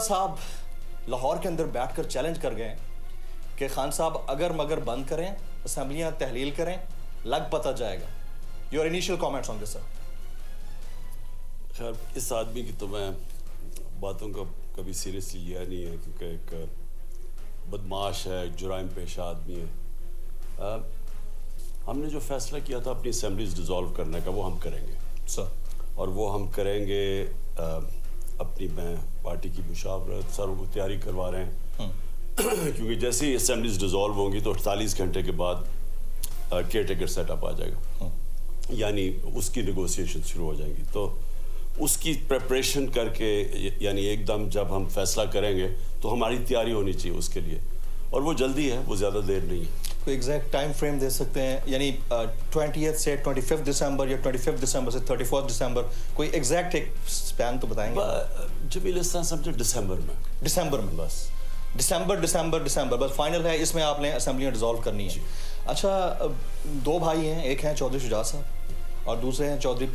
साहब लाहौर के अंदर बैठकर चैलेंज कर गए कि खान साहब अगर मगर बंद करें, असम्बलियां तहलील करें, लग पता जाएगा। Your initial comments on this sir. खैर, इस आदमी की तो मैं बातों का कभी सीरियसली लिया नहीं है, क्योंकि एक बदमाश है, जुराइम पेशा आदमी है। हमने जो फैसला किया था अपनी असेंबलीज डिज़ोल्व करने का, वो हम करेंगे सर, और वो हम करेंगे अपनी मैं पार्टी की मुशावरत सर वो तैयारी करवा रहे हैं क्योंकि जैसे ही असेंबलीज डिज़ोल्व होंगी तो 48 घंटे के बाद केयर टेकर सेटअप आ जाएगा, यानी उसकी नेगोशिएशन शुरू हो जाएंगी। तो उसकी प्रिपरेशन करके, यानी एकदम जब हम फैसला करेंगे तो हमारी तैयारी होनी चाहिए उसके लिए, और वो जल्दी है, वो ज़्यादा देर नहीं है। कोई एग्जैक्ट टाइम फ्रेम दे सकते हैं, यानी 20th से 25 दिसंबर या 25 दिसंबर से 31 दिसंबर, कोई एग्जैक्ट एक स्पैन तो बताएंगे? जमील इस तरह समझे दिसंबर में बस दिसंबर बस फाइनल है, इसमें आपने असेंबलियां डिसॉल्व करनी है। अच्छा, दो भाई हैं, एक हैं चौधरी शुजात साहब और दूसरे हैं चौधरी